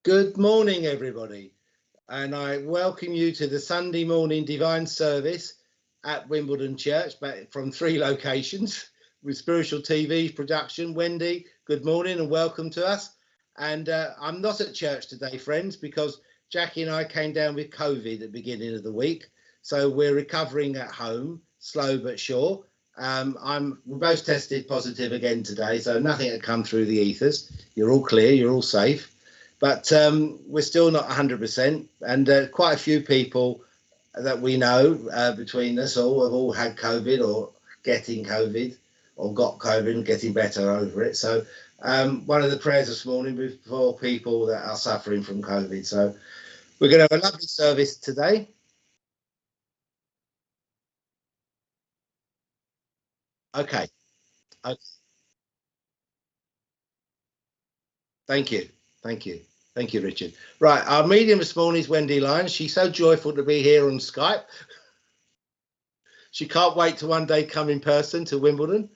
Good morning, everybody, and I welcome you to the Sunday morning divine service at Wimbledon Church, but from 3 locations with Spiritual TV production. Wendy, good morning and welcome to us. And I'm not at church today, friends, because Jackie and I came down with COVID at the beginning of the week, so we're recovering at home, slow but sure. We both tested positive again today, so nothing had come through the ethers. You're all clear, you're all safe. But we're still not 100%, and quite a few people that we know between us all have all had COVID or getting COVID or got COVID and getting better over it. So one of the prayers this morning was for people that are suffering from COVID. So we're going to have a lovely service today. Okay. Thank you. Thank you. Thank you, Richard. Right, our medium this morning is Wendy Lyons. She's so joyful to be here on Skype. She can't wait to one day come in person to Wimbledon.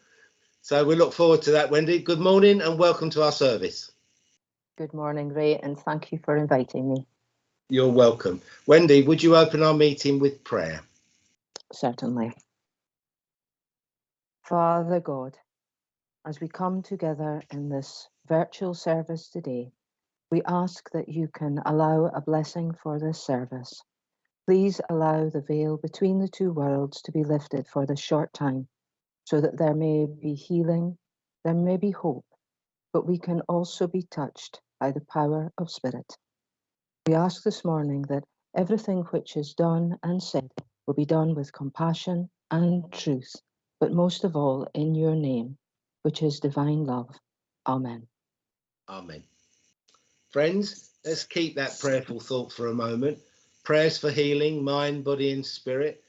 So we look forward to that, Wendy. Good morning and welcome to our service. Good morning, Ray, and thank you for inviting me. You're welcome. Wendy, would you open our meeting with prayer? Certainly. Father God, as we come together in this virtual service today, we ask that you can allow a blessing for this service. Please allow the veil between the two worlds to be lifted for this short time, so that there may be healing, there may be hope, but we can also be touched by the power of Spirit. We ask this morning that everything which is done and said will be done with compassion and truth, but most of all in your name, which is divine love. Amen. Amen. Friends, let's keep that prayerful thought for a moment. Prayers for healing, mind, body and spirit.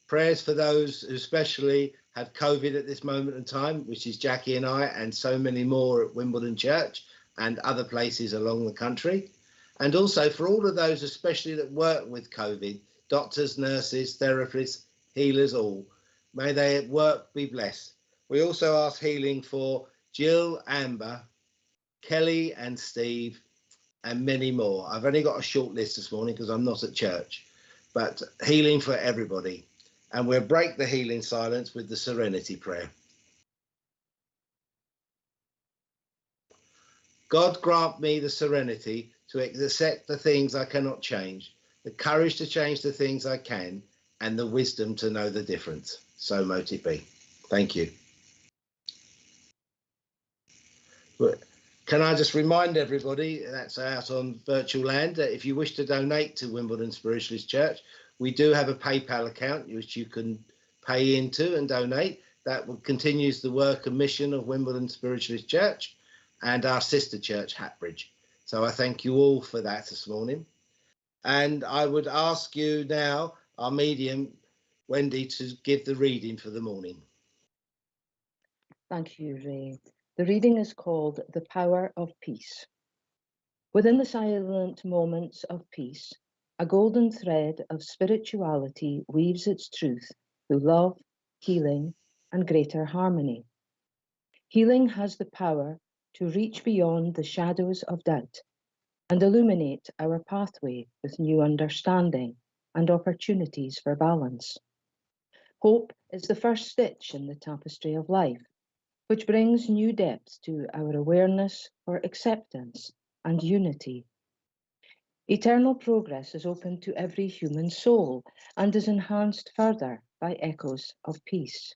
Prayers for those who especially have COVID at this moment in time, which is Jackie and I and so many more at Wimbledon Church and other places along the country. And also for all of those especially that work with COVID, doctors, nurses, therapists, healers, all. May their work be blessed. We also ask healing for Jill, Amber, Kelly and Steve, and many more. I've only got a short list this morning because I'm not at church, but healing for everybody. And we'll break the healing silence with the serenity prayer. God grant me the serenity to accept the things I cannot change, the courage to change the things I can, and the wisdom to know the difference. So mote it be. Thank you. Can I just remind everybody that's out on virtual land that if you wish to donate to Wimbledon Spiritualist Church, we do have a PayPal account which you can pay into and donate. That continues the work and mission of Wimbledon Spiritualist Church and our sister church, Hatbridge. So I thank you all for that this morning. And I would ask you now, our medium, Wendy, to give the reading for the morning. Thank you, Ray. The reading is called The Power of Peace. Within the silent moments of peace, a golden thread of spirituality weaves its truth through love, healing, and greater harmony. Healing has the power to reach beyond the shadows of doubt and illuminate our pathway with new understanding and opportunities for balance. Hope is the first stitch in the tapestry of life, which brings new depth to our awareness for acceptance and unity. Eternal progress is open to every human soul and is enhanced further by echoes of peace.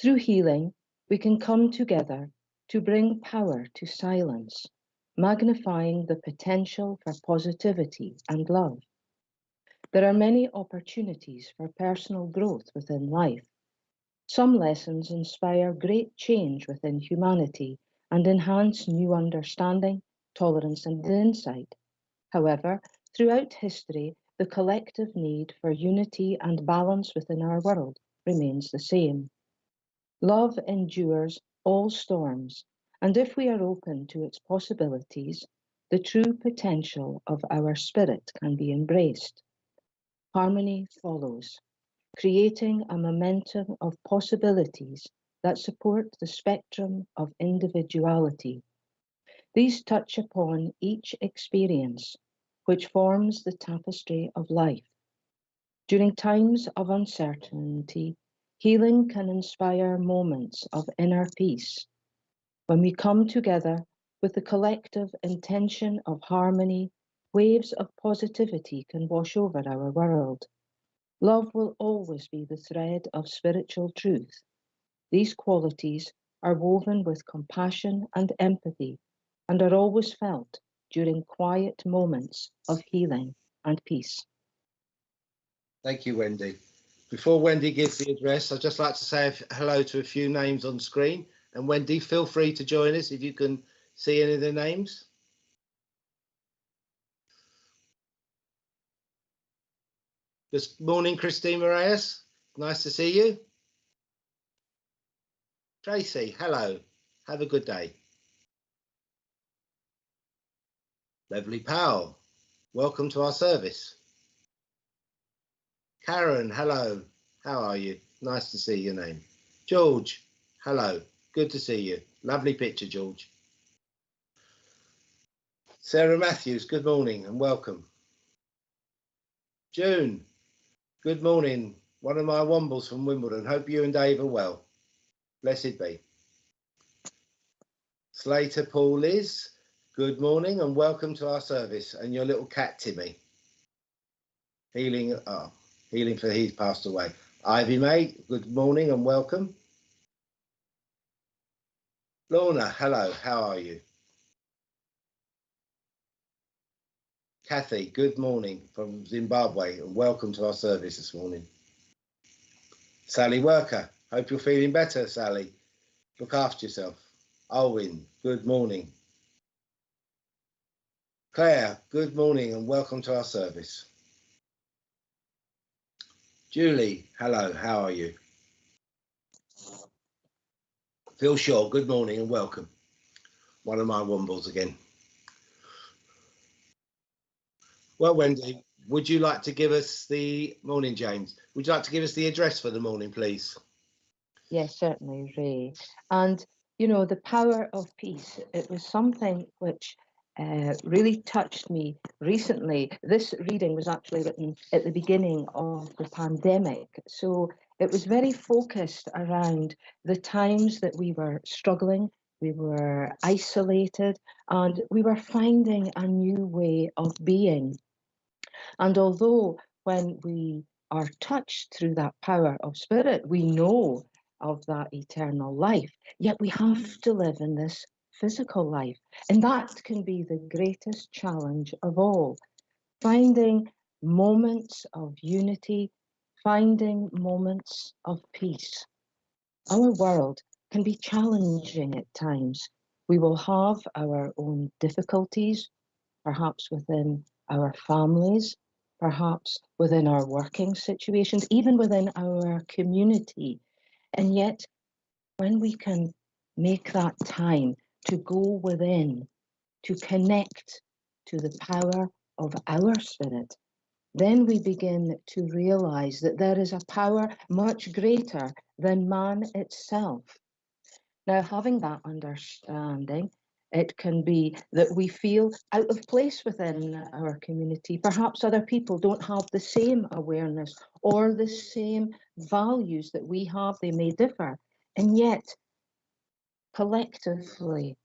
Through healing, we can come together to bring power to silence, magnifying the potential for positivity and love. There are many opportunities for personal growth within life. Some lessons inspire great change within humanity and enhance new understanding, tolerance, and insight. However, throughout history, the collective need for unity and balance within our world remains the same. Love endures all storms, and if we are open to its possibilities, the true potential of our spirit can be embraced. Harmony follows, creating a momentum of possibilities that support the spectrum of individuality. These touch upon each experience, which forms the tapestry of life. During times of uncertainty, healing can inspire moments of inner peace. When we come together with the collective intention of harmony, waves of positivity can wash over our world. Love will always be the thread of spiritual truth. These qualities are woven with compassion and empathy and are always felt during quiet moments of healing and peace. Thank you, Wendy. Before Wendy gives the address, I'd just like to say hello to a few names on screen. And Wendy, feel free to join us if you can see any of the names. Good morning, Christine Moraes. Nice to see you. Tracy, hello. Have a good day. Beverly Powell, welcome to our service. Karen, hello. How are you? Nice to see your name. George, hello. Good to see you. Lovely picture, George. Sarah Matthews, good morning and welcome. June, good morning. One of my Wombles from Wimbledon. Hope you and Dave are well. Blessed be. Slater Paul Liz, good morning and welcome to our service. And your little cat Timmy. Healing for he's passed away. Ivy May, good morning and welcome. Lorna, hello, how are you? Kathy, good morning from Zimbabwe and welcome to our service this morning. Sally Worker, hope you're feeling better, Sally. Look after yourself. Owen, good morning. Claire, good morning and welcome to our service. Julie, hello, how are you? Phil Shaw, good morning and welcome. One of my Wombles again. Well, Wendy, would you like to give us the morning, James? Would you like to give us the address for the morning, please? Yes, certainly, Ray. And, you know, the power of peace, it was something which really touched me recently. This reading was actually written at the beginning of the pandemic. So it was very focused around the times that we were struggling, we were isolated, and we were finding a new way of being. And although when we are touched through that power of spirit, we know of that eternal life, yet we have to live in this physical life. And that can be the greatest challenge of all, finding moments of unity, finding moments of peace. Our world can be challenging at times. We will have our own difficulties, perhaps within our families, perhaps within our working situations, even within our community. And yet, when we can make that time to go within, to connect to the power of our spirit, then we begin to realize that there is a power much greater than man itself. Now, having that understanding, it can be that we feel out of place within our community. Perhaps other people don't have the same awareness or the same values that we have. They may differ. And yet, collectively,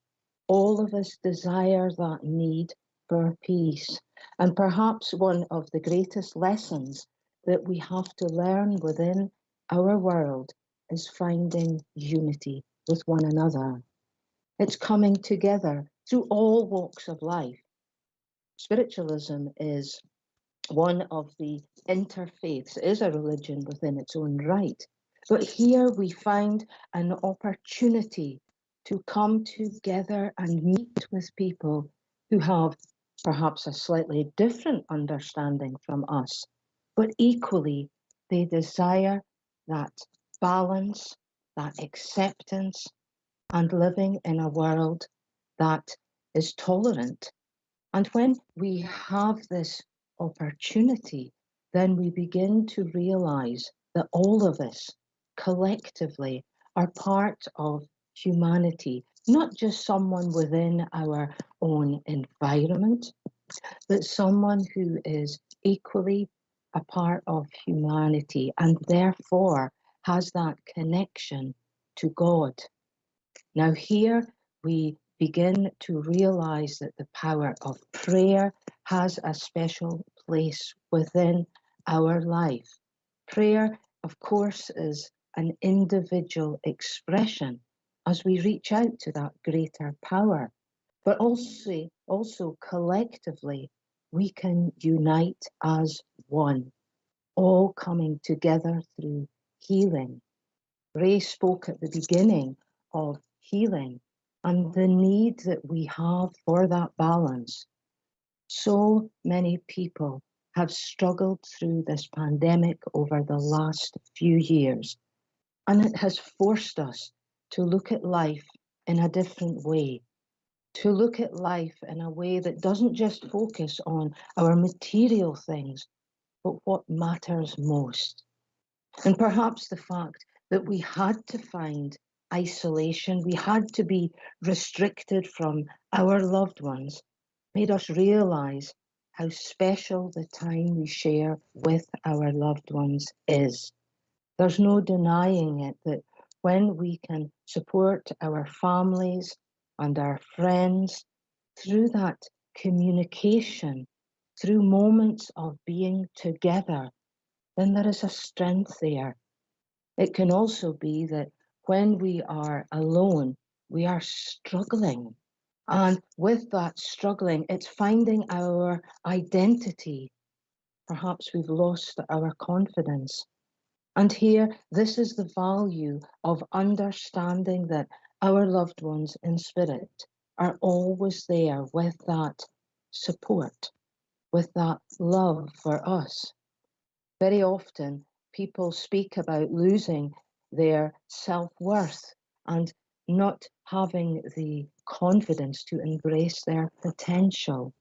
all of us desire that need for peace. And perhaps one of the greatest lessons that we have to learn within our world is finding unity with one another. It's coming together through all walks of life. Spiritualism is one of the interfaiths, is a religion within its own right. But here we find an opportunity to come together and meet with people who have perhaps a slightly different understanding from us, but equally they desire that balance, that acceptance, and living in a world that is tolerant. And when we have this opportunity, then we begin to realize that all of us collectively are part of humanity, not just someone within our own environment, but someone who is equally a part of humanity and therefore has that connection to God. Now, here we begin to realize that the power of prayer has a special place within our life. Prayer, of course, is an individual expression as we reach out to that greater power, but also collectively, we can unite as one, all coming together through healing. Ray spoke at the beginning of healing and the need that we have for that balance. So many people have struggled through this pandemic over the last few years, and it has forced us to look at life in a different way, to look at life in a way that doesn't just focus on our material things, but what matters most. And perhaps the fact that we had to find isolation, we had to be restricted from our loved ones, made us realize how special the time we share with our loved ones is. There's no denying it that when we can support our families and our friends through that communication, through moments of being together, then there is a strength there. It can also be that when we are alone, we are struggling. And with that struggling, it's finding our identity. Perhaps we've lost our confidence. And here, this is the value of understanding that our loved ones in spirit are always there with that support, with that love for us. Very often, people speak about losing their self-worth and not having the confidence to embrace their potential.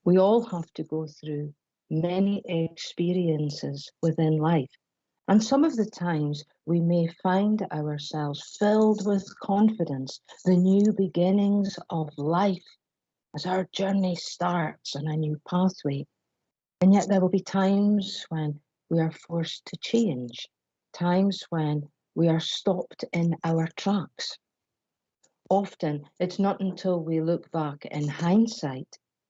We all have to go through many experiences within life. And some of the times we may find ourselves filled with confidence, the new beginnings of life as our journey starts on a new pathway. And yet there will be times when we are forced to change, times when we are stopped in our tracks. Often it's not until we look back in hindsight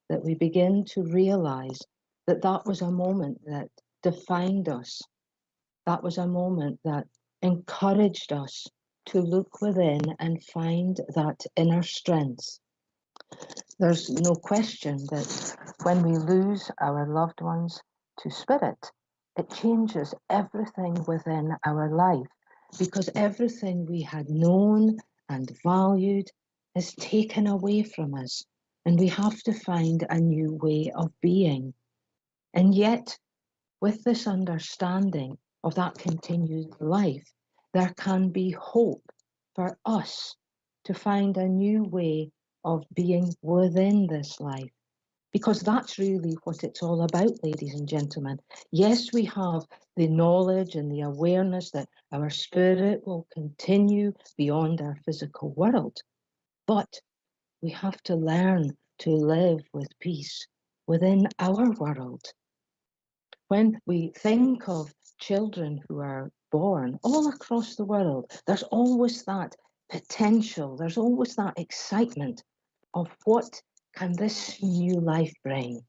that we begin to realize that that was a moment that defined us. That was a moment that encouraged us to look within and find that inner strength. There's no question that when we lose our loved ones to spirit, it changes everything within our life, because everything we had known and valued is taken away from us, and we have to find a new way of being. And yet, with this understanding of that continued life, there can be hope for us to find a new way of being within this life. Because that's really what it's all about, ladies and gentlemen. Yes, we have the knowledge and the awareness that our spirit will continue beyond our physical world, but we have to learn to live with peace within our world. When we think of children who are born all across the world, there's always that potential, there's always that excitement of what can this new life bring,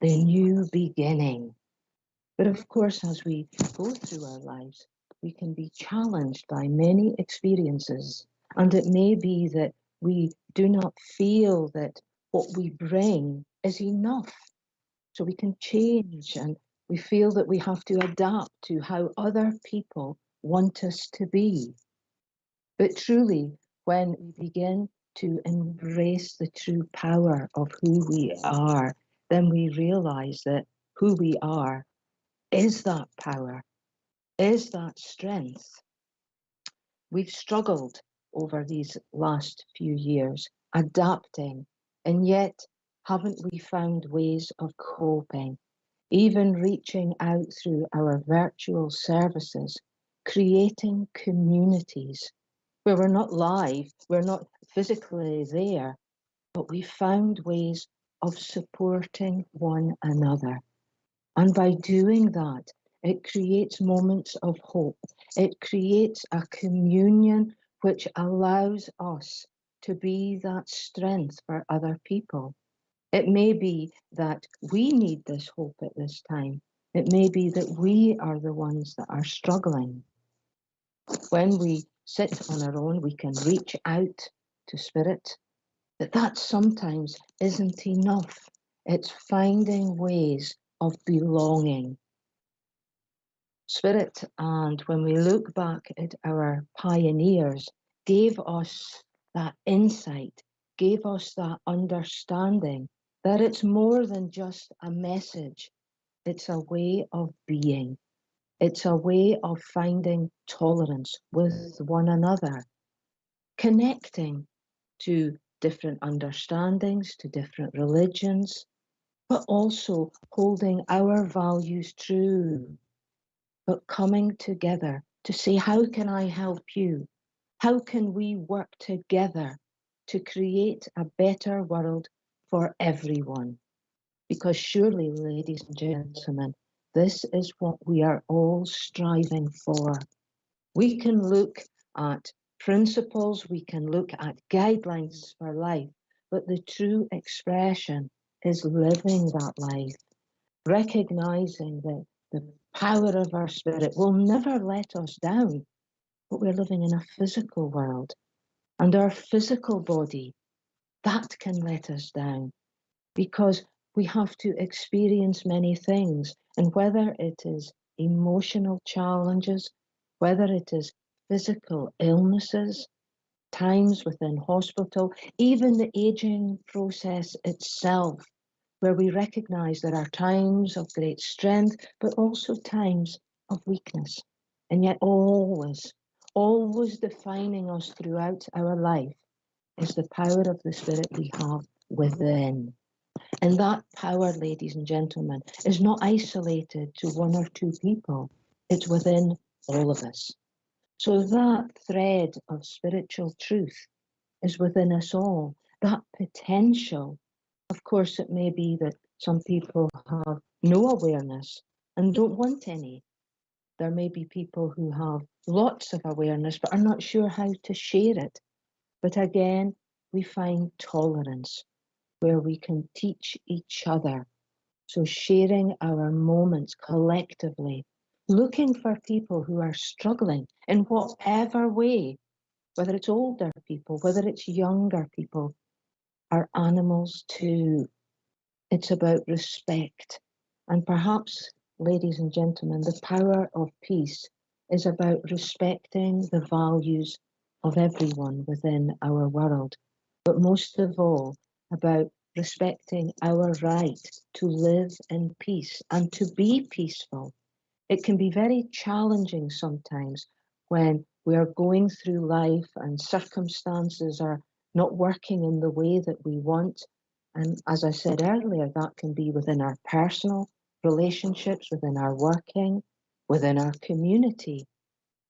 the new beginning. But of course, as we go through our lives, we can be challenged by many experiences, and it may be that we do not feel that what we bring is enough. So we can change, and we feel that we have to adapt to how other people want us to be. But truly, when we begin to embrace the true power of who we are, then we realize that who we are is that power, is that strength. We've struggled over these last few years, adapting, and yet haven't we found ways of coping, even reaching out through our virtual services, creating communities. where we're not live, we're not physically there, but we found ways of supporting one another. And by doing that, it creates moments of hope. It creates a communion which allows us to be that strength for other people. It may be that we need this hope at this time. It may be that we are the ones that are struggling. When we sit on our own, we can reach out to Spirit, but that sometimes isn't enough. It's finding ways of belonging. Spirit, and when we look back at our pioneers, gave us that insight, gave us that understanding that it's more than just a message. It's a way of being. It's a way of finding tolerance with one another, connecting to different understandings, to different religions, but also holding our values true, but coming together to say, how can I help you? How can we work together to create a better world for everyone? Because surely, ladies and gentlemen, this is what we are all striving for. We can look at principles, we can look at guidelines for life, but the true expression is living that life, recognizing that the power of our Spirit will never let us down, but we're living in a physical world, and our physical body, that can let us down, because we have to experience many things, and whether it is emotional challenges, whether it is physical illnesses, times within hospital, even the aging process itself, where we recognize there are times of great strength, but also times of weakness. And yet always, always defining us throughout our life is the power of the Spirit we have within. And that power, ladies and gentlemen, is not isolated to one or two people. It's within all of us. So that thread of spiritual truth is within us all. That potential, of course, it may be that some people have no awareness and don't want any. There may be people who have lots of awareness but are not sure how to share it. But again, we find tolerance where we can teach each other. So sharing our moments collectively, looking for people who are struggling in whatever way, whether it's older people, whether it's younger people, are animals too. It's about respect. And perhaps, ladies and gentlemen, the power of peace is about respecting the values of everyone within our world, but most of all, about respecting our right to live in peace and to be peaceful. It can be very challenging sometimes when we are going through life and circumstances are not working in the way that we want. And as I said earlier, that can be within our personal relationships, within our working, within our community.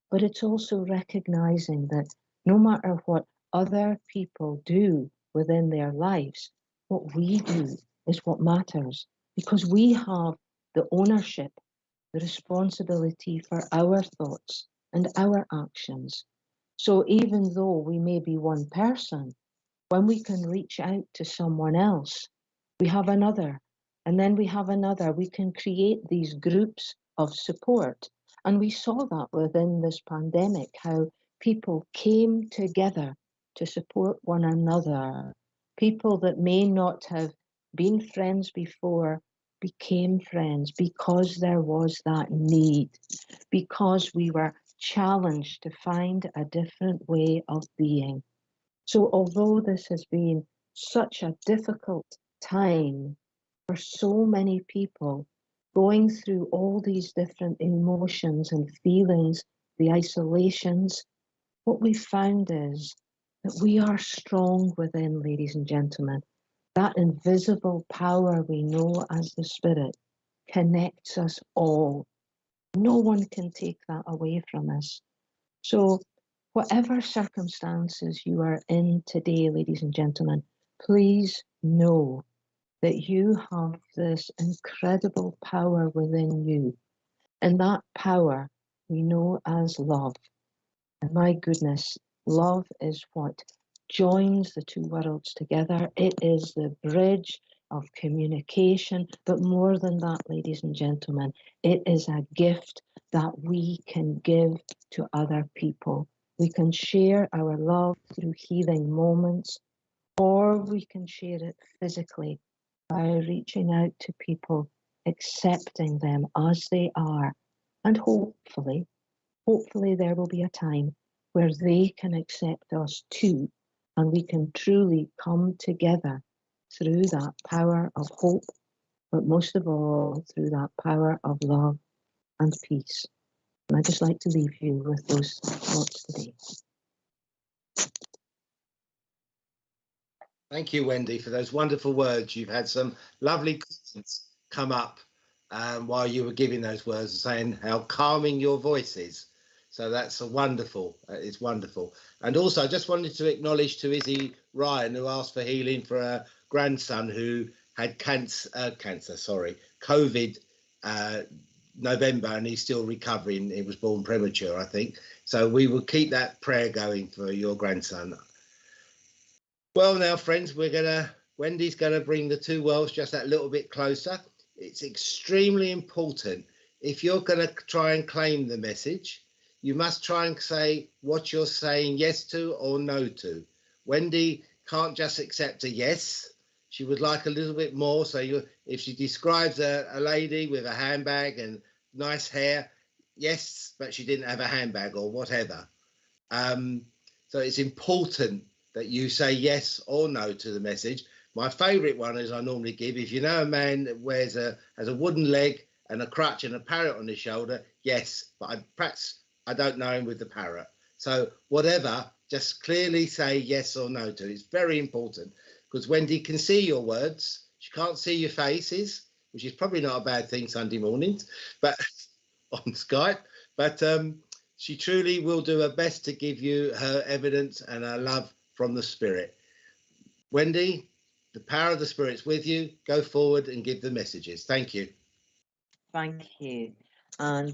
But it's also recognizing that no matter what other people do within their lives, what we do is what matters, because we have the ownership, the responsibility for our thoughts and our actions. So even though we may be one person, when we can reach out to someone else, we have another, and then we have another. We can create these groups of support. And we saw that within this pandemic, how people came together to support one another. People that may not have been friends before became friends because there was that need, because we were challenged to find a different way of being. So although this has been such a difficult time for so many people, going through all these different emotions and feelings, the isolations, what we found is that we are strong within, ladies and gentlemen. That invisible power we know as the Spirit connects us all. No one can take that away from us. So Whatever circumstances you are in today, ladies and gentlemen, please know that you have this incredible power within you. And that power we know as love. And my goodness, love is what joins the two worlds together. It is the bridge of communication. But more than that, ladies and gentlemen, it is a gift that we can give to other people. We can share our love through healing moments, or we can share it physically by reaching out to people, accepting them as they are, and hopefully there will be a time where they can accept us too, and we can truly come together through that power of hope, but most of all through that power of love and peace. And I'd just like to leave you with those thoughts today. Thank you, Wendy, for those wonderful words. You've had some lovely comments come up while you were giving those words, saying how calming your voice is. So that's wonderful. It's wonderful. And also, I just wanted to acknowledge to Izzy Ryan, who asked for healing for her grandson who had COVID November, and he's still recovering. He was born premature, I think. So we will keep that prayer going for your grandson. Well, now, friends, Wendy's gonna bring the two worlds just that little bit closer. It's extremely important. If you're gonna try and claim the message, you must try and say what you're saying yes to or no to. Wendy can't just accept a yes. She would like a little bit more. So if she describes a lady with a handbag and nice hair, yes, but she didn't have a handbag or whatever. So it's important that you say yes or no to the message. My favourite one is I normally give, if you know a man that has a wooden leg and a crutch and a parrot on his shoulder, yes, but I don't know him with the parrot. So whatever, just clearly say yes or no to it. It's very important, because Wendy can see your words. She can't see your faces, which is probably not a bad thing Sunday mornings, but on Skype. But she truly will do her best to give you her evidence and her love from the Spirit. Wendy, the power of the Spirit's with you. Go forward and give the messages. Thank you. Thank you. And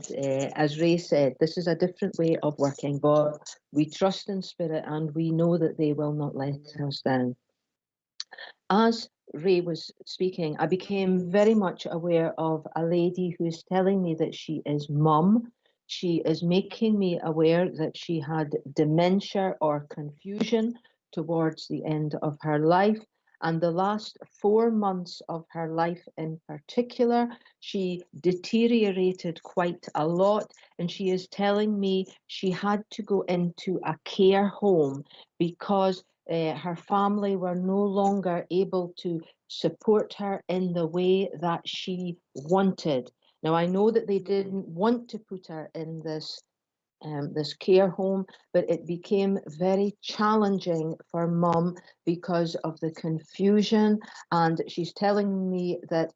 as Ray said, this is a different way of working, but we trust in Spirit and we know that they will not let us down. As Ray was speaking, I became very much aware of a lady who is telling me that she is mum. She is making me aware that she had dementia or confusion towards the end of her life. And the last 4 months of her life in particular, she deteriorated quite a lot. And she is telling me she had to go into a care home because her family were no longer able to support her in the way that she wanted. Now, I know that they didn't want to put her in this care home, but it became very challenging for mum because of the confusion. And she's telling me that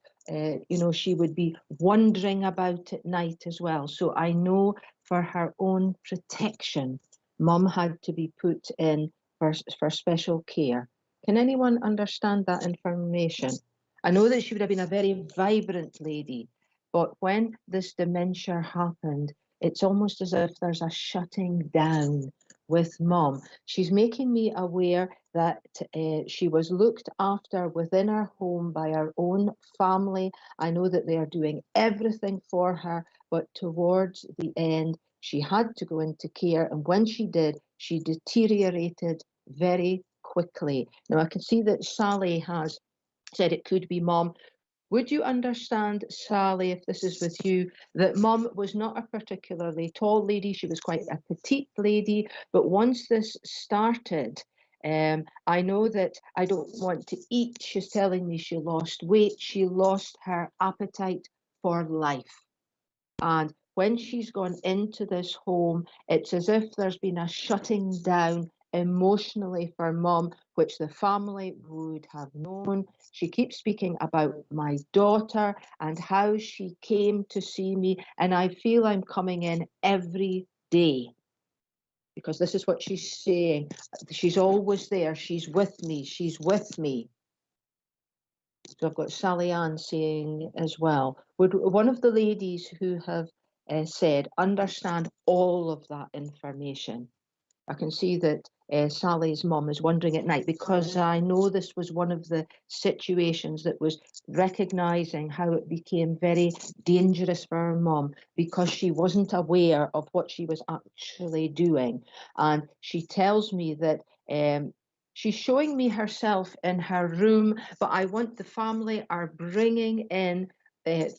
she would be wondering about at night as well. So I know for her own protection, mum had to be put in for special care. Can anyone understand that information? I know that she would have been a very vibrant lady, but when this dementia happened, it's almost as if there's a shutting down with mum. She's making me aware that she was looked after within her home by her own family. I know that they are doing everything for her, but towards the end, she had to go into care. And when she did, she deteriorated very quickly. Now, I can see that Sally has said it could be mum. Would you understand, Sally, if this is with you, that mum was not a particularly tall lady? She was quite a petite lady. But once this started, I know that I don't want to eat. She's telling me she lost weight. She lost her appetite for life. And when she's gone into this home, it's as if there's been a shutting down emotionally for mum, which the family would have known. She keeps speaking about my daughter and how she came to see me, and I feel I'm coming in every day. because this is what she's saying. She's always there. She's with me. She's with me. So I've got Sally Ann saying as well. Would one of the ladies who have said understand all of that information? I can see that Sally's mum is wondering at night, because I know this was one of the situations that was recognising how it became very dangerous for her mum, because she wasn't aware of what she was actually doing. And she tells me that she's showing me herself in her room, but I want the family are bringing in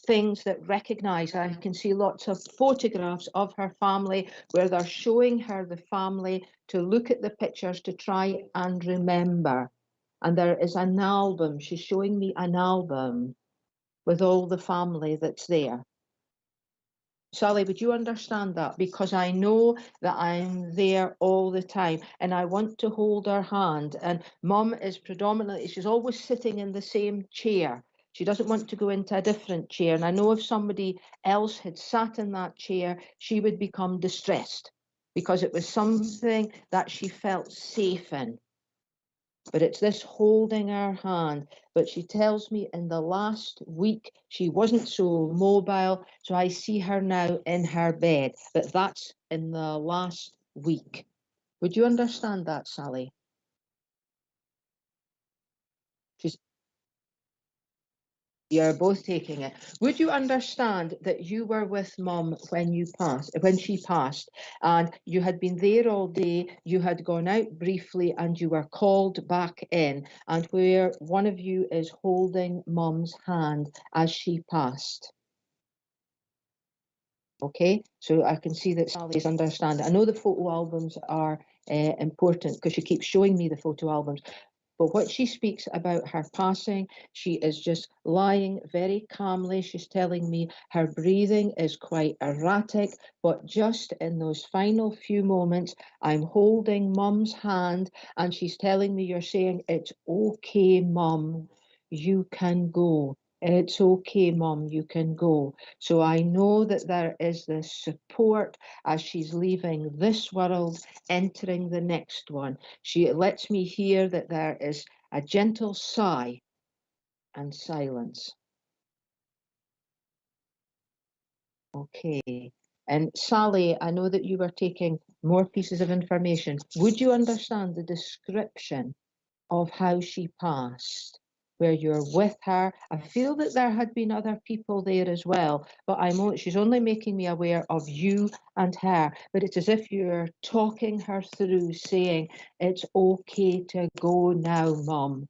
things that recognise. I can see lots of photographs of her family where they're showing her the family to look at the pictures to try and remember. And there is an album. She's showing me an album with all the family that's there. Sally, would you understand that? Because I know that I'm there all the time and I want to hold her hand. And Mum is predominantly, she's always sitting in the same chair. She doesn't want to go into a different chair. And I know if somebody else had sat in that chair, she would become distressed because it was something that she felt safe in. But it's this holding her hand. But she tells me in the last week, she wasn't so mobile. So I see her now in her bed. But that's in the last week. Would you understand that, Sally? You're both taking it. Would you understand that you were with Mum when she passed, and you had been there all day, you had gone out briefly and you were called back in, and where one of you is holding Mum's hand as she passed? Okay, so I can see that Sally's understanding. I know the photo albums are important because she keeps showing me the photo albums. But what she speaks about her passing, she is just lying very calmly. She's telling me her breathing is quite erratic, but just in those final few moments, I'm holding Mum's hand and she's telling me, you're saying, it's okay, Mum, you can go. It's okay, Mum, you can go. So I know that there is this support as she's leaving this world, entering the next one. She lets me hear that there is a gentle sigh and silence. Okay. And Sally, I know that you were taking more pieces of information. Would you understand the description of how she passed, where you're with her? I feel that there had been other people there as well, but she's only making me aware of you and her. But it's as if you're talking her through, saying, it's okay to go now, Mum.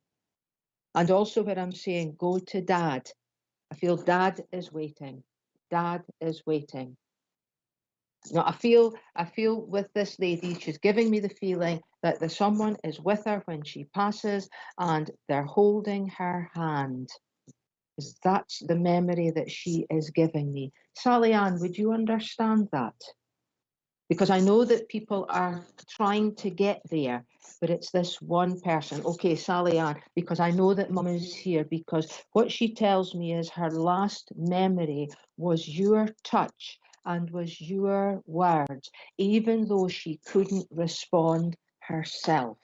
And also where I'm saying, go to Dad. I feel Dad is waiting. Dad is waiting. Now, I feel with this lady, she's giving me the feeling that someone is with her when she passes and they're holding her hand. That's the memory that she is giving me. Sally Ann, would you understand that? Because I know that people are trying to get there, but it's this one person. Okay, Sally Ann, because I know that Mum is here, because what she tells me is her last memory was your touch and was your words, even though she couldn't respond herself.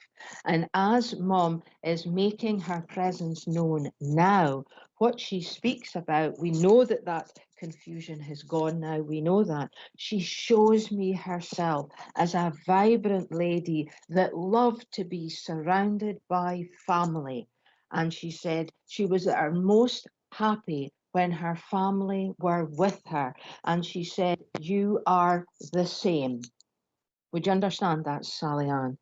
And as Mum is making her presence known now, what she speaks about, we know that confusion has gone now, we know that. She shows me herself as a vibrant lady that loved to be surrounded by family. And she said she was at her most happy when her family were with her. And she said, you are the same. Would you understand that, Sally Ann?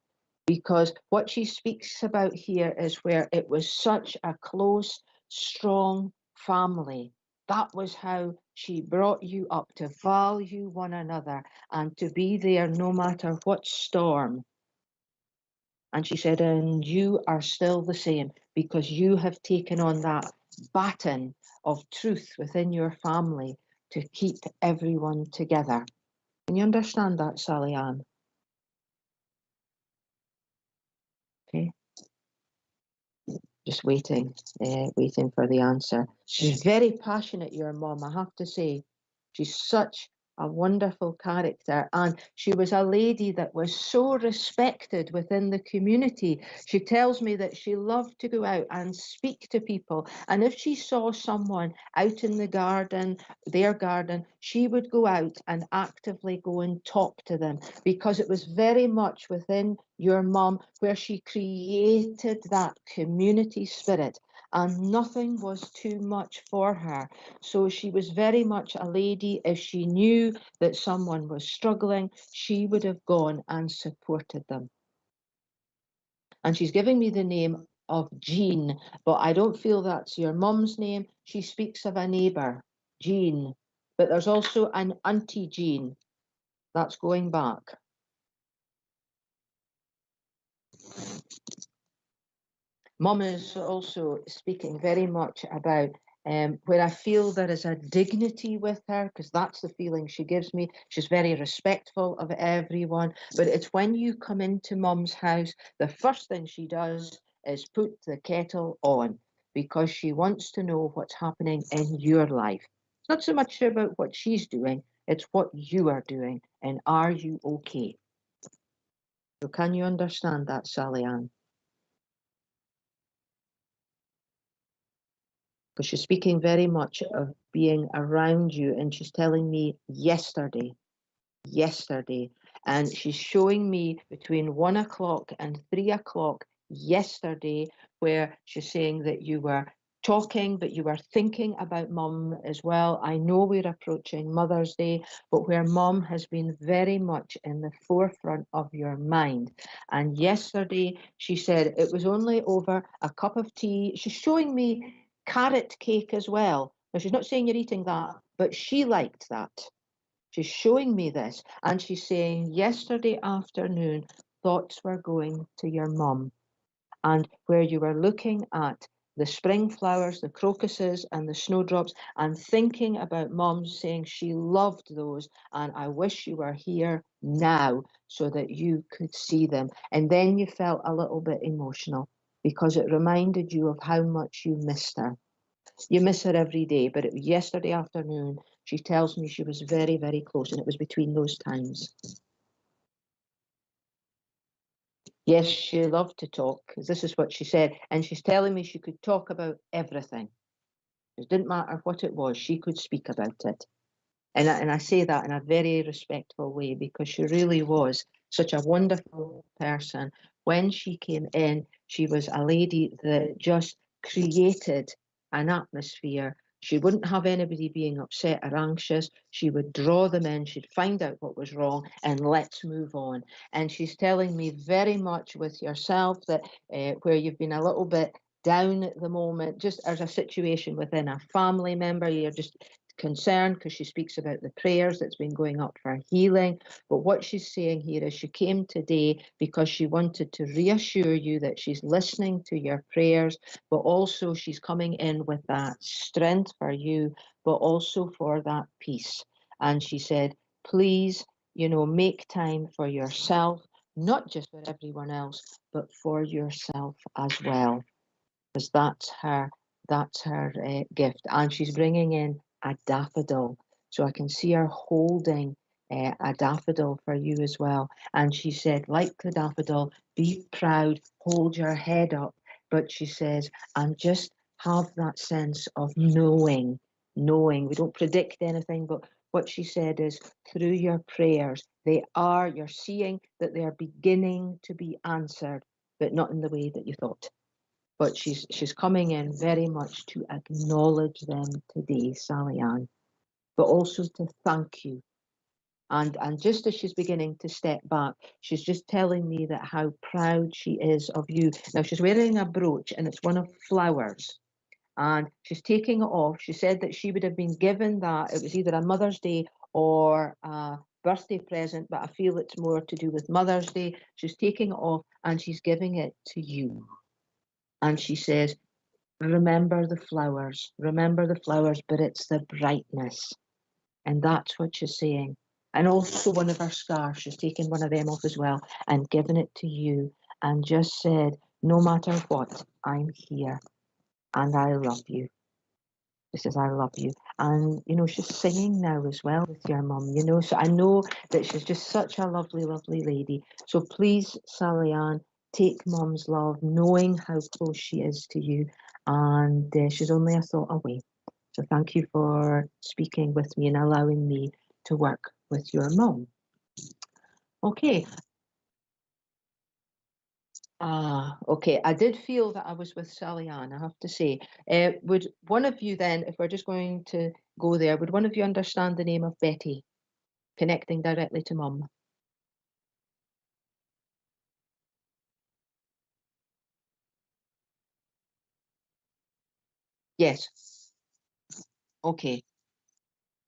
Because what she speaks about here is where it was such a close, strong family. That was how she brought you up, to value one another and to be there no matter what storm. And she said, and you are still the same, because you have taken on that baton of truth within your family to keep everyone together. Can you understand that, Sally Ann? Okay. Just waiting for the answer. She's very passionate, your mom, I have to say. She's such a wonderful character, and she was a lady that was so respected within the community. She tells me that she loved to go out and speak to people, and if she saw someone out in the garden, their garden, she would go out and actively go and talk to them, because it was very much within your mum where she created that community spirit, and nothing was too much for her. So she was very much a lady. If she knew that someone was struggling, she would have gone and supported them. And she's giving me the name of Jean, but I don't feel that's your mum's name. She speaks of a neighbour, Jean, but there's also an Auntie Jean. That's going back. Mum is also speaking very much about where I feel there is a dignity with her, because that's the feeling she gives me. She's very respectful of everyone, but it's when you come into Mum's house, the first thing she does is put the kettle on, because she wants to know what's happening in your life. It's not so much about what she's doing, it's what you are doing, and are you okay? So can you understand that, Sally Ann? Because she's speaking very much of being around you, and she's telling me yesterday, and she's showing me between 1 o'clock and 3 o'clock yesterday, where she's saying that you were talking, but you were thinking about Mum as well. I know we're approaching Mother's Day, but where Mum has been very much in the forefront of your mind. And yesterday she said it was only over a cup of tea. She's showing me carrot cake as well. Now, she's not saying you're eating that, but she liked that. She's showing me this, and she's saying yesterday afternoon thoughts were going to your mum, and where you were looking at the spring flowers, the crocuses and the snowdrops, and thinking about Mum, saying she loved those, and I wish you were here now so that you could see them. And then you felt a little bit emotional, because it reminded you of how much you missed her. You miss her every day, but yesterday afternoon, she tells me she was very, very close, and it was between those times. Yes, she loved to talk, because this is what she said, and she's telling me she could talk about everything. It didn't matter what it was, she could speak about it. And I say that in a very respectful way, because she really was such a wonderful person. When she came in, she was a lady that just created an atmosphere. She wouldn't have anybody being upset or anxious. She would draw them in, she'd find out what was wrong, and let's move on. And she's telling me very much with yourself that where you've been a little bit down at the moment, just as a situation within a family member, you're just concerned, because she speaks about the prayers that's been going up for healing. But what she's saying here is she came today because she wanted to reassure you that she's listening to your prayers, but also she's coming in with that strength for you, but also for that peace. And she said, please, make time for yourself, not just for everyone else, but for yourself as well, because that's her gift. And she's bringing in a daffodil, so I can see her holding a daffodil for you as well. And she said, like the daffodil, be proud, hold your head up, but she says, and just have that sense of knowing. We don't predict anything, but what she said is, through your prayers, you're seeing that they are beginning to be answered, but not in the way that you thought. But she's coming in very much to acknowledge them today, Sally Ann, but also to thank you. And just as she's beginning to step back, she's just telling me that how proud she is of you. Now, she's wearing a brooch, and it's one of flowers, and she's taking it off. She said that she would have been given that. It was either a Mother's Day or a birthday present, but I feel it's more to do with Mother's Day. She's taking it off, and she's giving it to you. And she says, remember the flowers, but it's the brightness. And that's what she's saying. And also one of her scarves, she's taken one of them off as well and given it to you, and just said, no matter what, I'm here and I love you. She says, I love you. And, you know, she's singing now as well with your mum, you know. So I know that she's just such a lovely, lovely lady. So please, Sally Ann, take mum's love, knowing how close she is to you. And she's only a thought away. So thank you for speaking with me and allowing me to work with your mum. Okay. Okay. I did feel that I was with Sally Ann, I have to say. Would one of you then, if we're just going to go there, would one of you understand the name of Betty, connecting directly to mum? Yes. Okay.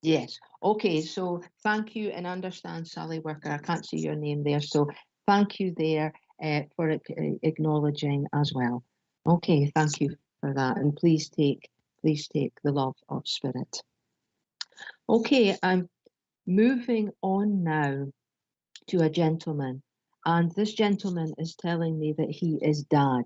Yes. Okay. So thank you and understand, Sally Worker. I can't see your name there. So thank you there for acknowledging as well. Okay. Thank you for that. And please take the love of spirit. Okay. I'm moving on now to a gentleman, and this gentleman is telling me that he is Dad.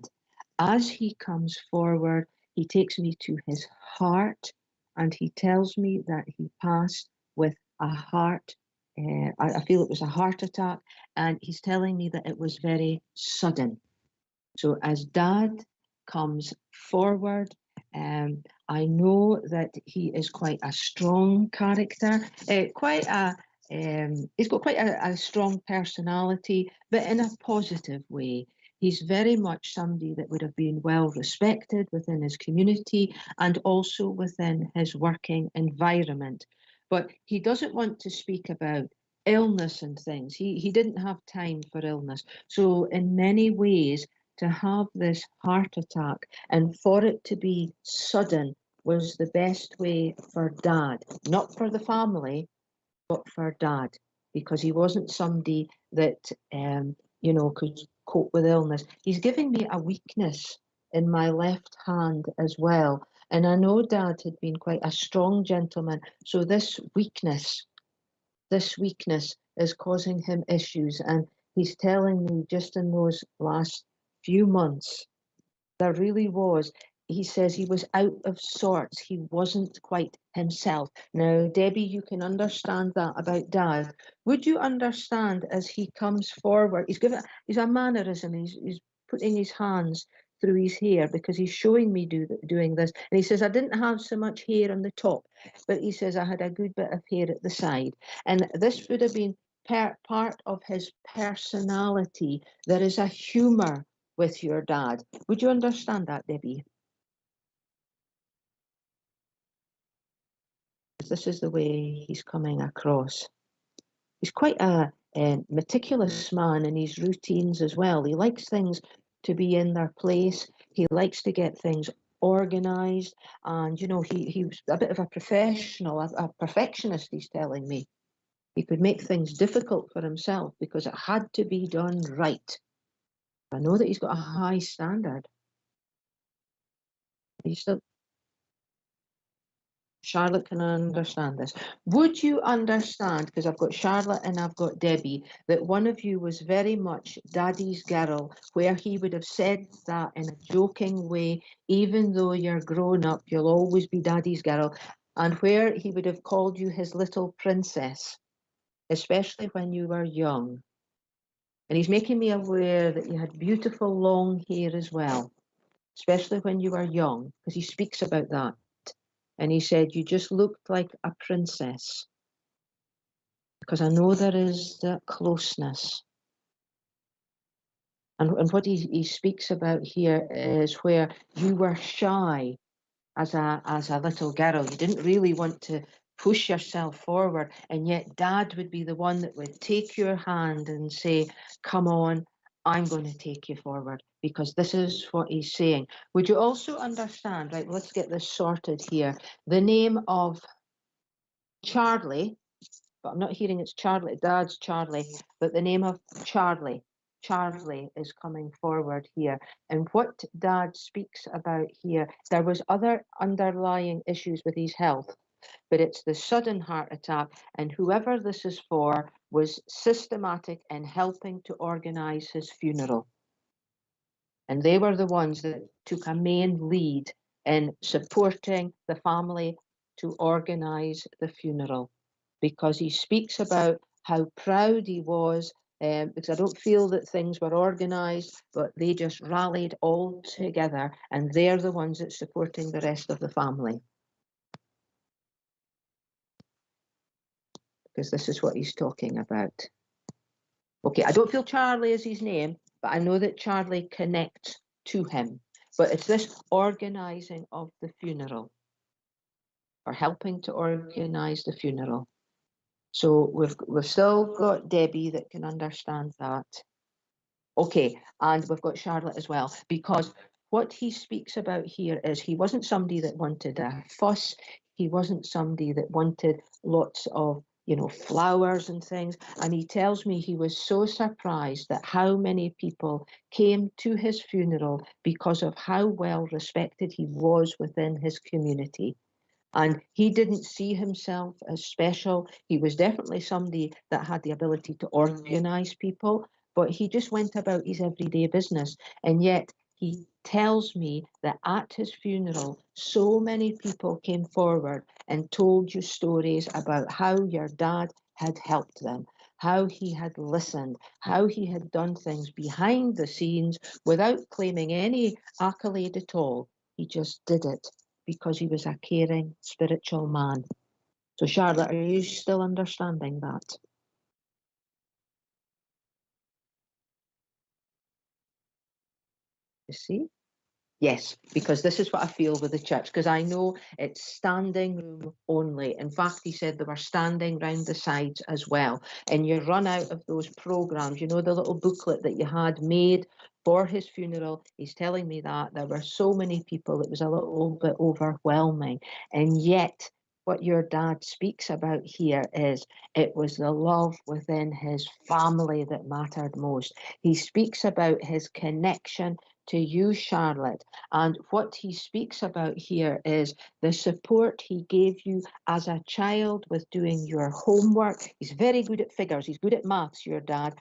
As he comes forward, he takes me to his heart, and he tells me that he passed with a heart. I feel it was a heart attack, and he's telling me that it was very sudden. So as Dad comes forward, I know that he is quite a strong character, he's got quite a strong personality, but in a positive way. He's very much somebody that would have been well respected within his community and also within his working environment. But he doesn't want to speak about illness and things. He didn't have time for illness. So in many ways, to have this heart attack and for it to be sudden was the best way for Dad, not for the family, but for Dad, because he wasn't somebody that you know, could cope with illness. He's giving me a weakness in my left hand as well, and I know Dad had been quite a strong gentleman, so this weakness is causing him issues, and he's telling me just in those last few months there really was. He says he was out of sorts. He wasn't quite himself. Now, Debbie, you can understand that about Dad. Would you understand as he comes forward? He's a mannerism. He's putting his hands through his hair because he's showing me doing this. And he says, I didn't have so much hair on the top, but he says I had a good bit of hair at the side. And this would have been part of his personality. There is a humour with your Dad. Would you understand that, Debbie? This is the way he's coming across. He's quite a meticulous man in his routines as well. He likes things to be in their place. He likes to get things organised, and you know, he was a bit of a professional, a perfectionist. He's telling me he could make things difficult for himself because it had to be done right. I know that he's got a high standard. He's still Charlotte can understand this. Would you understand, because I've got Charlotte and I've got Debbie, that one of you was very much Daddy's girl, where he would have said that in a joking way, even though you're grown up, you'll always be Daddy's girl, and where he would have called you his little princess, especially when you were young. And he's making me aware that you had beautiful long hair as well, especially when you were young, because he speaks about that. And he said, you just looked like a princess. Because I know there is that closeness. And what he speaks about here is where you were shy as a little girl. You didn't really want to push yourself forward. And yet Dad would be the one that would take your hand and say, come on, I'm going to take you forward. Because this is what he's saying. Would you also understand, right, let's get this sorted here. The name of Charlie, but I'm not hearing it's Charlie, Dad's Charlie, but the name of Charlie is coming forward here. And what Dad speaks about here, there was other underlying issues with his health, but it's the sudden heart attack, and whoever this is for was systematic in helping to organise his funeral. And they were the ones that took a main lead in supporting the family to organise the funeral, because he speaks about how proud he was, because I don't feel that things were organised, but they just rallied all together, and they're the ones that's supporting the rest of the family. Because this is what he's talking about. Okay, I don't feel Charlie is his name, but I know that Charlie connects to him. But it's this organising of the funeral, or helping to organise the funeral. So we've still got Debbie that can understand that. Okay, and we've got Charlotte as well, because what he speaks about here is he wasn't somebody that wanted a fuss. He wasn't somebody that wanted lots of, flowers and things. And he tells me he was so surprised at how many people came to his funeral because of how well respected he was within his community. And he didn't see himself as special. He was definitely somebody that had the ability to organise people, but he just went about his everyday business. And yet he tells me that at his funeral, so many people came forward and told you stories about how your dad had helped them, how he had listened, how he had done things behind the scenes without claiming any accolade at all. He just did it because he was a caring, spiritual man. So, Charlotte, are you still understanding that? You see? Yes, because this is what I feel with the church, because I know it's standing room only. In fact, he said they were standing round the sides as well. And you run out of those programs, the little booklet that you had made for his funeral. He's telling me that there were so many people, it was a little bit overwhelming. And yet, what your dad speaks about here is it was the love within his family that mattered most. He speaks about his connection to you, Charlotte. And what he speaks about here is the support he gave you as a child with doing your homework. He's very good at figures. He's good at maths, your dad.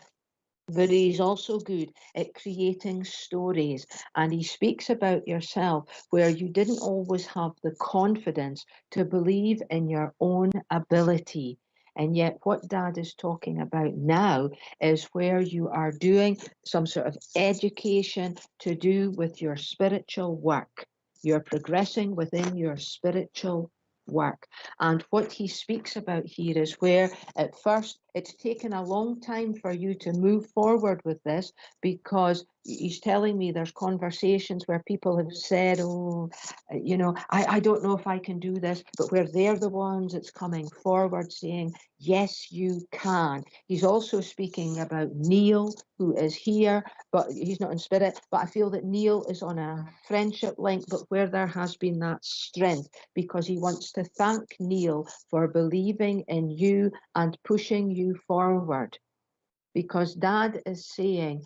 But he's also good at creating stories. And he speaks about yourself where you didn't always have the confidence to believe in your own ability. And yet what Dad is talking about now is where you are doing some sort of education to do with your spiritual work. You're progressing within your spiritual work. And what he speaks about here is where at first it's taken a long time for you to move forward with this, because he's telling me there's conversations where people have said, I don't know if I can do this, but where they're the ones that's coming forward saying, yes, you can. He's also speaking about Neil, who is here, but he's not in spirit. But I feel that Neil is on a friendship link, but where there has been that strength, because he wants to thank Neil for believing in you and pushing you forward. Because Dad is saying,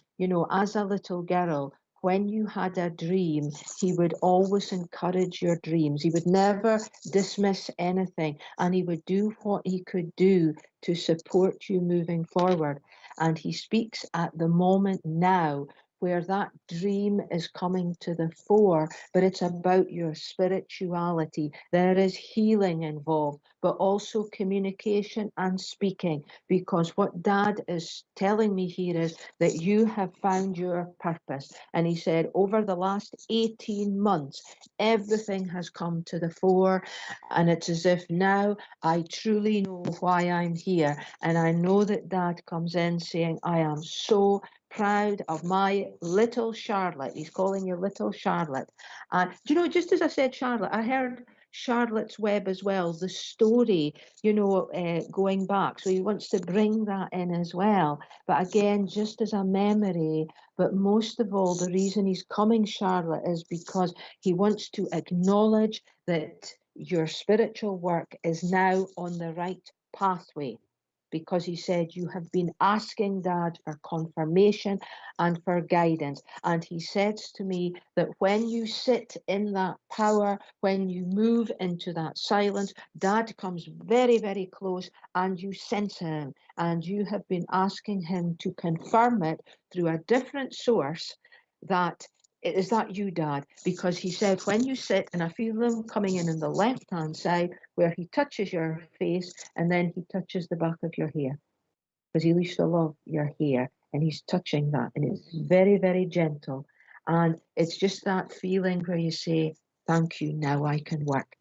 as a little girl, when you had a dream, he would always encourage your dreams. He would never dismiss anything, and he would do what he could do to support you moving forward. And he speaks at the moment now where that dream is coming to the fore, but it's about your spirituality. There is healing involved, but also communication and speaking, because what Dad is telling me here is that you have found your purpose. And he said over the last 18 months, everything has come to the fore, and it's as if now I truly know why I'm here. And I know that Dad comes in saying, I am so proud of my little Charlotte. He's calling you little Charlotte. And just as I said Charlotte, I heard Charlotte's Web as well, the story, going back. So he wants to bring that in as well. But again, just as a memory, but most of all, the reason he's coming, Charlotte, is because he wants to acknowledge that your spiritual work is now on the right pathway. Because he said you have been asking Dad for confirmation and for guidance. And he says to me that when you sit in that power, when you move into that silence, Dad comes very, very close and you sense him. And you have been asking him to confirm it through a different source that is that you, Dad? Because he said, when you sit, and I feel them coming in on the left-hand side where he touches your face and then he touches the back of your hair. Because he used to love your hair and he's touching that. And it's very, very gentle. And it's just that feeling where you say, thank you, now I can work.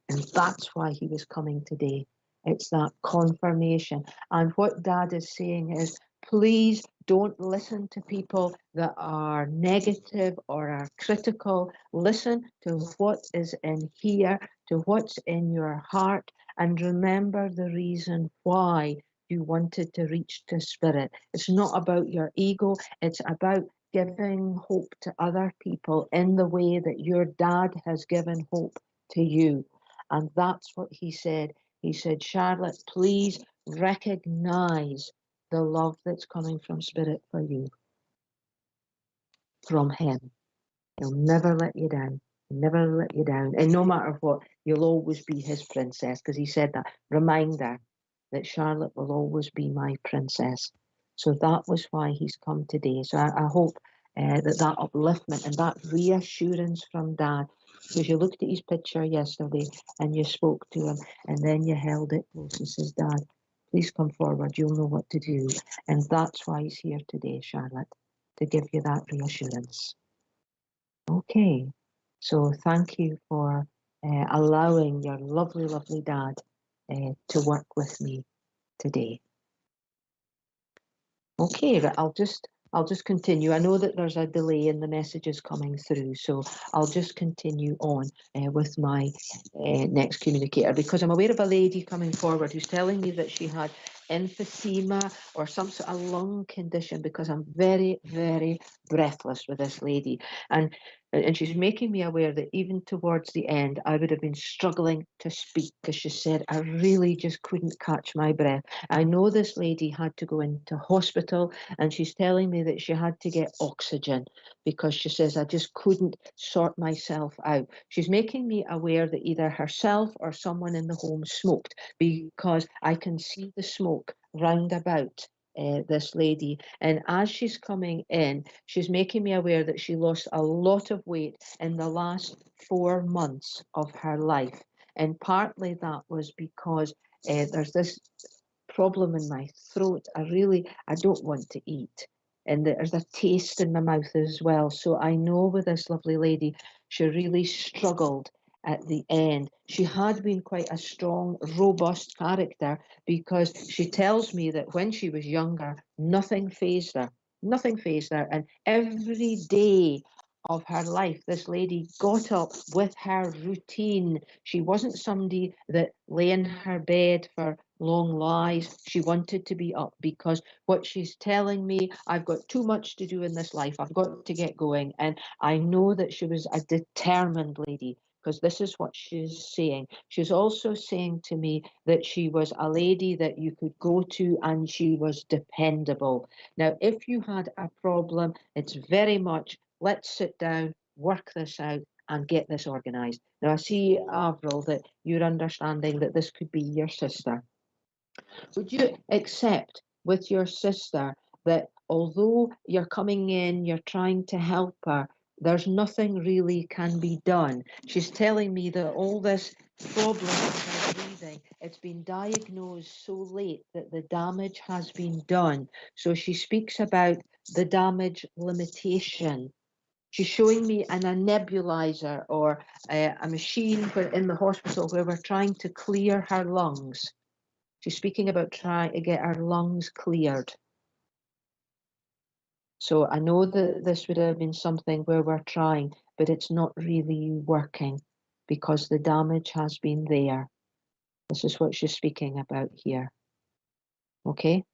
And that's why he was coming today. It's that confirmation. And what Dad is saying is, please don't listen to people that are negative or are critical. Listen to what is in here, to what's in your heart, and remember the reason why you wanted to reach to spirit. It's not about your ego. It's about giving hope to other people in the way that your dad has given hope to you. And that's what he said. He said, Charlotte, please recognize the love that's coming from spirit for you, from him. He'll never let you down. Never let you down. And no matter what, you'll always be his princess, because he said that. Remind her that Charlotte will always be my princess. So that was why he's come today. So I hope that upliftment and that reassurance from Dad, because you looked at his picture yesterday and you spoke to him and then you held it close and says, Dad, please come forward. You'll know what to do. And that's why he's here today, Charlotte, to give you that reassurance. Okay. So thank you for allowing your lovely, lovely dad to work with me today. Okay, but I'll just continue. I know that there's a delay in the messages coming through, so I'll just continue on with my next communicator, because I'm aware of a lady coming forward who's telling me that she had emphysema or some sort of lung condition, because I'm very, very breathless with this lady. And she's making me aware that even towards the end, I would have been struggling to speak, because she said, I really just couldn't catch my breath. I know this lady had to go into hospital, and she's telling me that she had to get oxygen because she says, I just couldn't sort myself out. She's making me aware that either herself or someone in the home smoked, because I can see the smoke round about this lady. And as she's coming in, she's making me aware that she lost a lot of weight in the last 4 months of her life. And partly that was because there's this problem in my throat. I don't want to eat. And there's a taste in my mouth as well. So I know with this lovely lady, she really struggled at the end. She had been quite a strong, robust character, because she tells me that when she was younger, nothing fazed her. Nothing fazed her. And every day of her life, this lady got up with her routine. She wasn't somebody that lay in her bed for long lies. She wanted to be up, because what she's telling me, I've got too much to do in this life. I've got to get going. And I know that she was a determined lady, because this is what she's saying. She's also saying to me that she was a lady that you could go to and she was dependable. Now, if you had a problem, it's very much, let's sit down, work this out, and get this organised. Now, I see, Avril, that you're understanding that this could be your sister. Would you accept with your sister that although you're coming in, you're trying to help her, there's nothing really can be done? She's telling me that all this problem with her breathing, it's been diagnosed so late that the damage has been done. So she speaks about the damage limitation. She's showing me a nebulizer or a machine where in the hospital where we're trying to clear her lungs. She's speaking about trying to get her lungs cleared. So I know that this would have been something where we're trying, but it's not really working because the damage has been there. This is what she's speaking about here. Okay?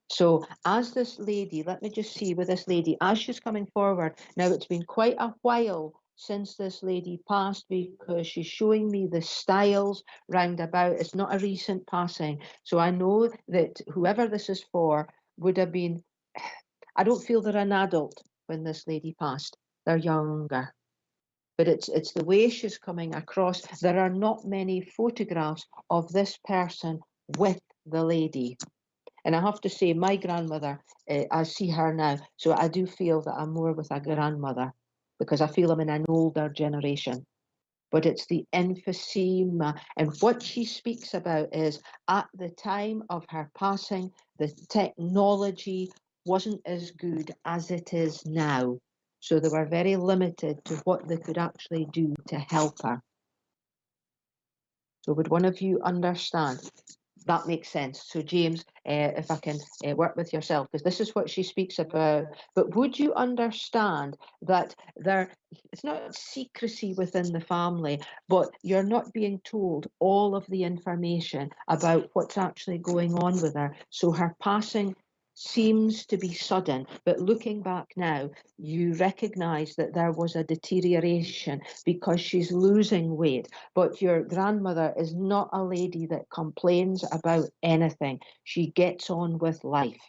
So as this lady, let me just see with this lady, as she's coming forward, now it's been quite a while since this lady passed, because she's showing me the styles round about. It's not a recent passing. So I know that whoever this is for would have been, I don't feel they're an adult when this lady passed. They're younger. But it's the way she's coming across. There are not many photographs of this person with the lady. And I have to say, my grandmother, I see her now, so I do feel that I'm more with a grandmother because I feel I'm in an older generation. But it's the emphysema. And what she speaks about is at the time of her passing, the technology wasn't as good as it is now. So they were very limited to what they could actually do to help her. So would one of you understand? That makes sense. So James, if I can work with yourself, because this is what she speaks about. But would you understand that it's not secrecy within the family, but you're not being told all of the information about what's actually going on with her. So her passing seems to be sudden, but looking back now, you recognize that there was a deterioration because she's losing weight. But your grandmother is not a lady that complains about anything. She gets on with life.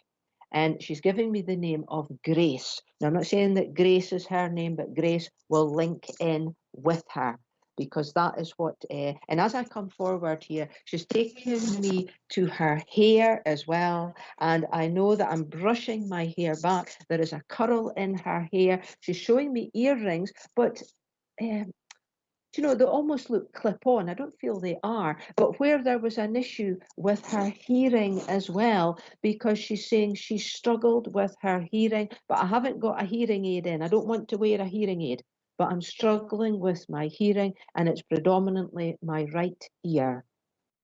And she's giving me the name of Grace. Now, I'm not saying that Grace is her name, but Grace will link in with her, because that is what, and as I come forward here, she's taking me to her hair as well. And I know that I'm brushing my hair back. There is a curl in her hair. She's showing me earrings, but you know, they almost look clip-on. I don't feel they are. But where there was an issue with her hearing as well, because she's saying she struggled with her hearing, but I haven't got a hearing aid in. I don't want to wear a hearing aid, but I'm struggling with my hearing, and it's predominantly my right ear,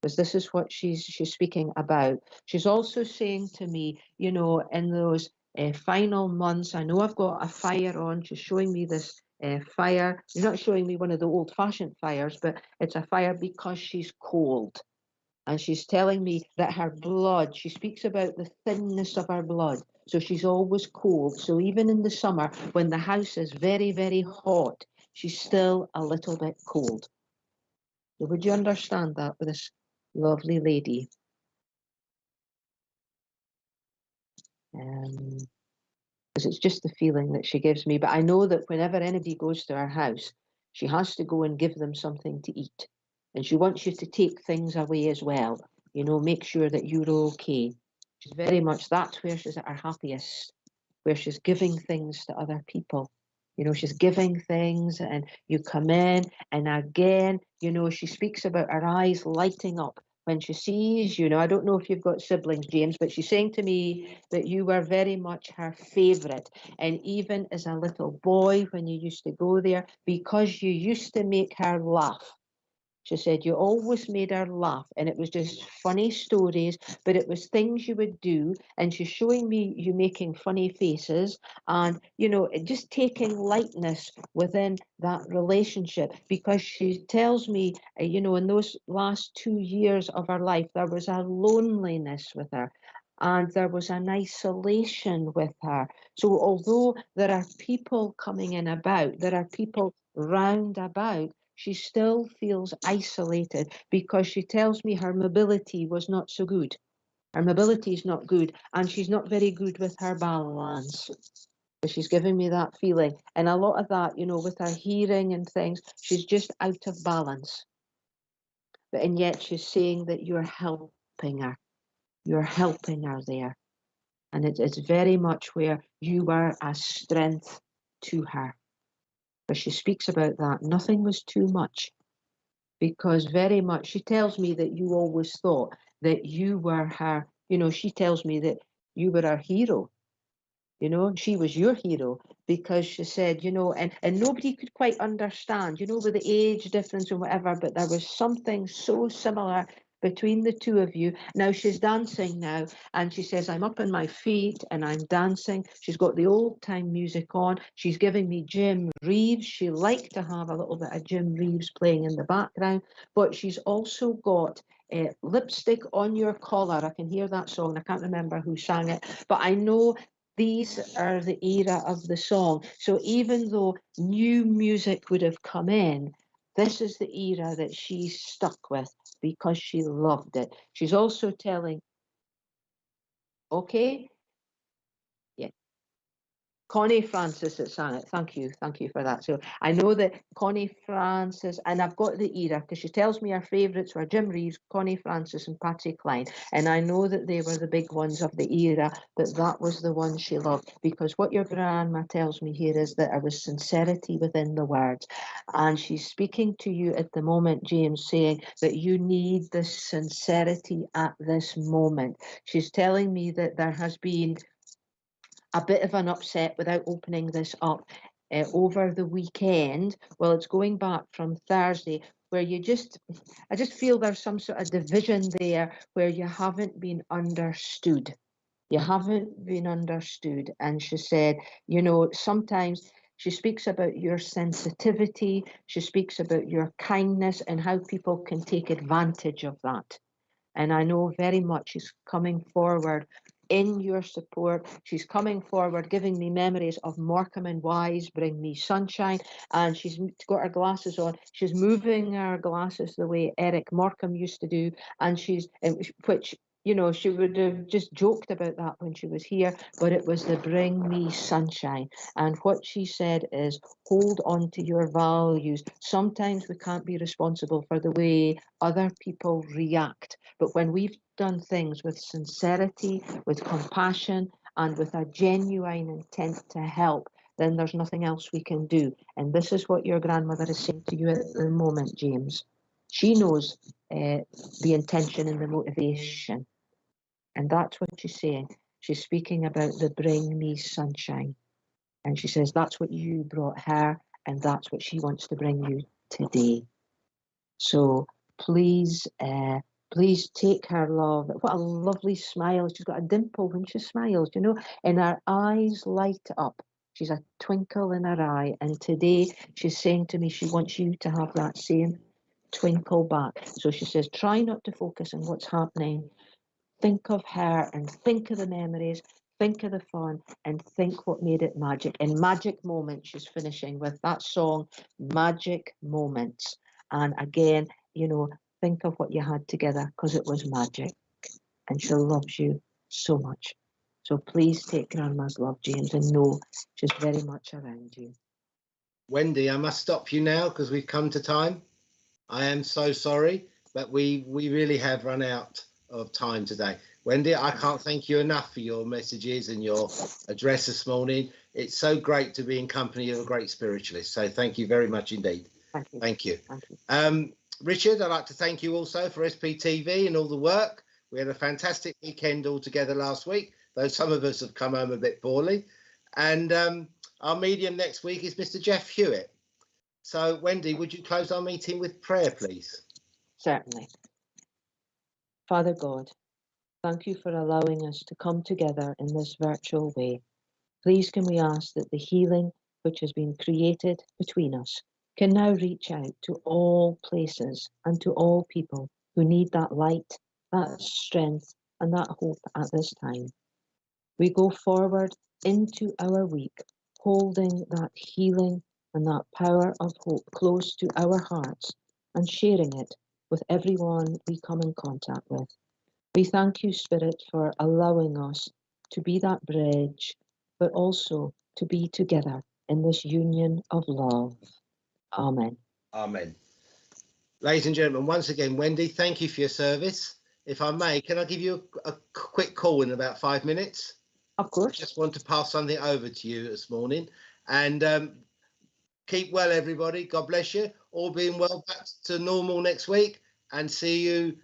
because this is what she's speaking about. She's also saying to me, you know, in those final months, I know I've got a fire on. She's showing me this fire. She's not showing me one of the old-fashioned fires, but it's a fire because she's cold. And she's telling me that her blood, she speaks about the thinness of her blood. So she's always cold. So even in the summer, when the house is very, very hot, she's still a little bit cold. So would you understand that with this lovely lady? Because it's just the feeling that she gives me. But I know that whenever anybody goes to her house, she has to go and give them something to eat. And she wants you to take things away as well. You know, make sure that you're okay. She's very much, that's where she's at her happiest, where she's giving things to other people. You know, she's giving things, and you come in, and again, you know, she speaks about her eyes lighting up when she sees you. Know, I don't know if you've got siblings, James, but she's saying to me that you were very much her favourite. And even as a little boy, when you used to go there, because you used to make her laugh. She said you always made her laugh, and it was just funny stories, but it was things you would do. And she's showing me you making funny faces, and, you know, just taking lightness within that relationship, because she tells me, you know, in those last 2 years of her life, there was a loneliness with her. And there was an isolation with her. So although there are people coming in about, there are people round about, she still feels isolated, because she tells me her mobility was not so good. Her mobility is not good, and she's not very good with her balance. But she's giving me that feeling. And a lot of that, you know, with her hearing and things, she's just out of balance. And yet she's saying that you're helping her. You're helping her there. And it's very much where you were a strength to her. But she speaks about that. Nothing was too much. Because very much, she tells me that you always thought that you were her, you know, she tells me that you were her hero, you know, she was your hero, because she said, you know, and nobody could quite understand, you know, with the age difference and whatever, but there was something so similar between the two of you. Now she's dancing now, and she says, I'm up on my feet and I'm dancing. She's got the old time music on. She's giving me Jim Reeves. She liked to have a little bit of Jim Reeves playing in the background, but she's also got Lipstick on Your Collar. I can hear that song. I can't remember who sang it, but I know these are the era of the song. So even though new music would have come in, this is the era that she's stuck with, because she loved it. She's also telling, okay, yeah, Connie Francis that sang it. Thank you for that. So I know that Connie Francis, and I've got the era because she tells me her favourites were Jim Reeves, Connie Francis, and Patsy Cline, and I know that they were the big ones of the era. That was the one she loved, because what your grandma tells me here is that there was sincerity within the words, and she's speaking to you at the moment, James, saying that you need this sincerity at this moment. She's telling me that there has been a bit of an upset, without opening this up, over the weekend. Well, it's going back from Thursday, where I just feel there's some sort of division there where you haven't been understood. You haven't been understood. And she said, sometimes she speaks about your sensitivity, she speaks about your kindness and how people can take advantage of that. And I know very much she's coming forward in your support. She's coming forward, giving me memories of Morecambe and Wise, Bring Me Sunshine. And she's got her glasses on. She's moving her glasses the way Eric Morecambe used to do. And which, she would have just joked about that when she was here, but it was the Bring Me Sunshine. And what she said is, hold on to your values. Sometimes we can't be responsible for the way other people react. But when we've done things with sincerity, with compassion, and with a genuine intent to help, then there's nothing else we can do. And this is what your grandmother is saying to you at the moment, James. She knows the intention and the motivation. And that's what she's saying. She's speaking about the Bring Me Sunshine. And she says that's what you brought her, and that's what she wants to bring you today. So please take her love. What a lovely smile. She's got a dimple when she smiles, and her eyes light up. She's a twinkle in her eye. And today she's saying to me she wants you to have that same twinkle back. So she says, try not to focus on what's happening. Think of her and think of the memories, think of the fun, and think what made it magic. And magic moments, she's finishing with that song, Magic Moments. And again, think of what you had together, because it was magic. And she loves you so much. So please take Grandma's love, James, and know she's very much around you. Wendy, I must stop you now because we've come to time. I am so sorry, but we really have run out of time today. Wendy, I can't thank you enough for your messages and your address this morning. It's so great to be in company of a great spiritualist. So thank you very much indeed. Thank you. Richard, I'd like to thank you also for SPTV and all the work. We had a fantastic weekend all together last week, though some of us have come home a bit poorly. And our medium next week is Mr. Jeff Hewitt. So, Wendy, would you close our meeting with prayer, please? Certainly. Father God, thank you for allowing us to come together in this virtual way. Please can we ask that the healing which has been created between us can now reach out to all places and to all people who need that light, that strength, and that hope at this time. We go forward into our week, holding that healing and that power of hope close to our hearts and sharing it with everyone we come in contact with. We thank you, Spirit, for allowing us to be that bridge, but also to be together in this union of love. Amen. Amen. Ladies and gentlemen, once again, Wendy, thank you for your service. If I may, can I give you a quick call in about 5 minutes? Of course. I just want to pass something over to you this morning. And keep well, everybody. God bless you. All being well, back to normal next week. And see you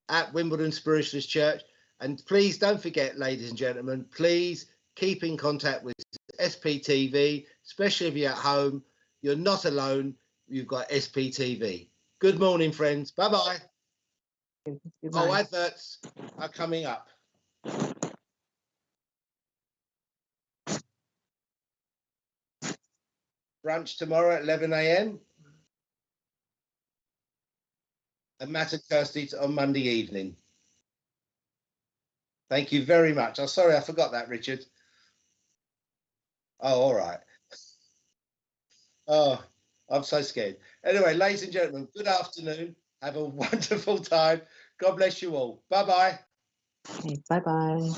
at Wimbledon Spiritualist Church. And please don't forget, ladies and gentlemen, please keep in contact with SPTV, especially if you're at home. You're not alone. You've got SPTV. Good morning, friends. Bye-bye. Oh, adverts are coming up. Brunch tomorrow at 11 a.m. and Matt and Kirsty on Monday evening. Thank you very much. Oh, sorry, I forgot that, Richard. Oh, all right. Oh, I'm so scared. Anyway, ladies and gentlemen, good afternoon. Have a wonderful time. God bless you all. Bye-bye. Okay, bye-bye.